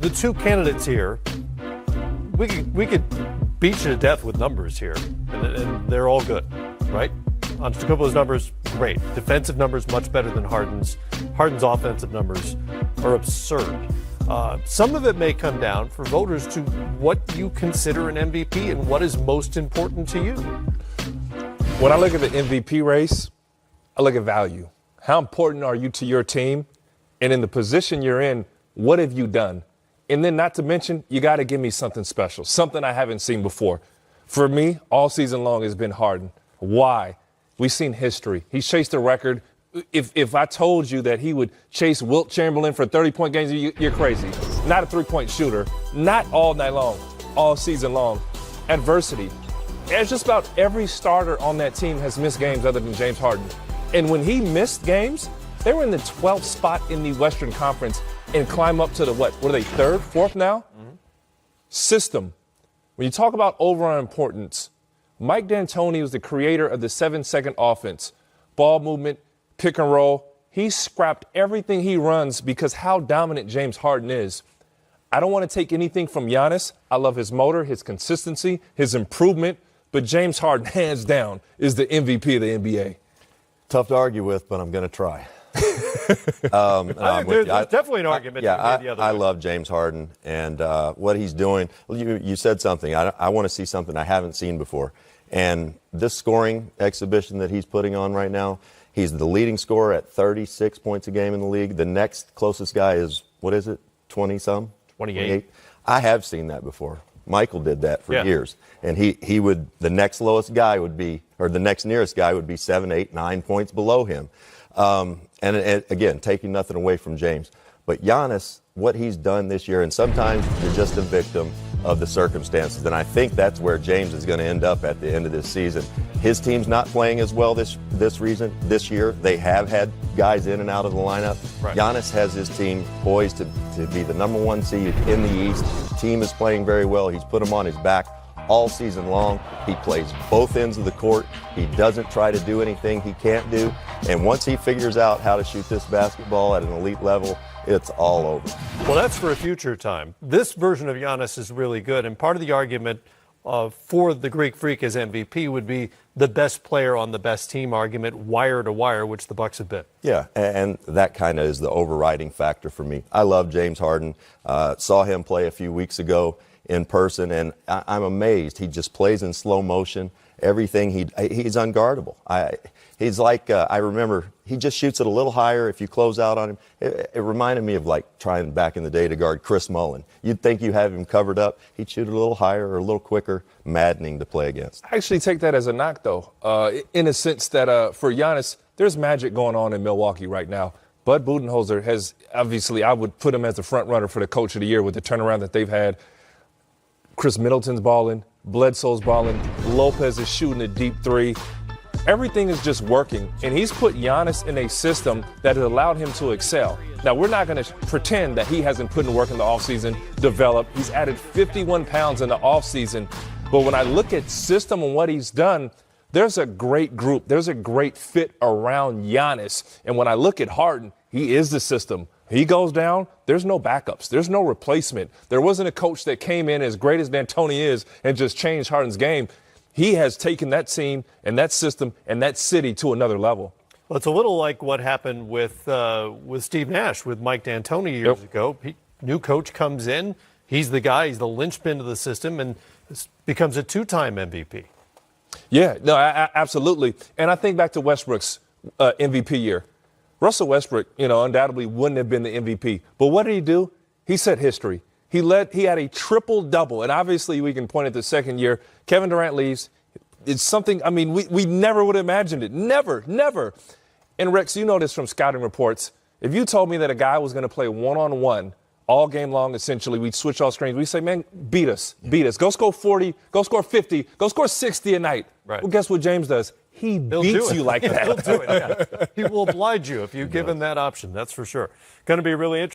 the two candidates here, we could beat you to death with numbers here, and they're all good, right? Antetokounmpo's numbers, great. Defensive numbers, much better than Harden's. Harden's offensive numbers are absurd. Some of it may come down for voters to what you consider an MVP and what is most important to you. When I look at the MVP race, I look at value. How important are you to your team? And in the position you're in, what have you done? And then not to mention, you got to give me something special, something I haven't seen before. For me, all season long has been Harden. Why? We've seen history. He's chased a record. If I told you that he would chase Wilt Chamberlain for 30-point games, you're crazy. Not a three-point shooter. Not all night long, all season long. Adversity. As just about every starter on that team has missed games other than James Harden. And when he missed games, they were in the 12th spot in the Western Conference and climb up to the what are they, third, fourth now? Mm-hmm. System. When you talk about overall importance, Mike D'Antoni was the creator of the 7-second offense. Ball movement, pick and roll. He scrapped everything he runs because how dominant James Harden is. I don't want to take anything from Giannis. I love his motor, his consistency, his improvement. But James Harden, hands down, is the MVP of the NBA. Tough to argue with, but I'm going to try. There's definitely an argument. I love James Harden and what he's doing. You said something. I want to see something I haven't seen before. And this scoring exhibition that he's putting on right now, he's the leading scorer at 36 points a game in the league. The next closest guy is, 20-some? 28. I have seen that before. Michael did that for years. And he would, the next lowest guy would be, or the next nearest guy would be 7, 8, 9 points below him. And again, taking nothing away from James. But Giannis, what he's done this year, and sometimes you're just a victim of the circumstances. And I think that's where James is going to end up at the end of this season. His team's not playing as well this year. They have had guys in and out of the lineup. Right. Giannis has his team poised to be the number 1 seed in the East. Team is playing very well. He's put them on his back all season long. He plays both ends of the court. He doesn't try to do anything he can't do. And once he figures out how to shoot this basketball at an elite level, it's all over. Well, that's for a future time. This version of Giannis is really good. And part of the argument for the Greek Freak as MVP would be the best player on the best team argument, wire to wire, which the Bucks have been. Yeah, and that kind of is the overriding factor for me. I love James Harden. Saw him play a few weeks ago in person, and I'm amazed. He just plays in slow motion. Everything, he's unguardable. He's like, I remember, he just shoots it a little higher if you close out on him. It reminded me of like trying back in the day to guard Chris Mullin. You'd think you have him covered up. He'd shoot it a little higher or a little quicker, maddening to play against. I actually take that as a knock, though, in a sense that for Giannis, there's magic going on in Milwaukee right now. Bud Budenholzer has, obviously, I would put him as the front runner for the coach of the year with the turnaround that they've had. Chris Middleton's balling. Bledsoe's balling. Lopez is shooting a deep three. Everything is just working, and he's put Giannis in a system that has allowed him to excel. Now, we're not going to pretend that he hasn't put in work in the offseason, developed. He's added 51 pounds in the offseason. But when I look at system and what he's done, there's a great group. There's a great fit around Giannis. And when I look at Harden, he is the system. He goes down, there's no backups. There's no replacement. There wasn't a coach that came in as great as D'Antoni is and just changed Harden's game. He has taken that team and that system and that city to another level. Well, it's a little like what happened with Steve Nash with Mike D'Antoni years ago. New coach comes in. He's the guy. He's the linchpin of the system and becomes a 2-time MVP. Yeah, no, absolutely. And I think back to Westbrook's MVP year. Russell Westbrook, undoubtedly wouldn't have been the MVP. But what did he do? He set history. He had a triple-double. And obviously we can point at the second year. Kevin Durant leaves. It's something, we never would have imagined it. Never. And Rex, you know this from scouting reports. If you told me that a guy was going to play one-on-one all game long, essentially, we'd switch off screens. We'd say, man, beat us. Go score 40, go score 50, go score 60 a night. Right. Well, guess what James does? He beats you like that. He'll do it, yeah. He will oblige you if you give him that option, that's for sure. Going to be really interesting.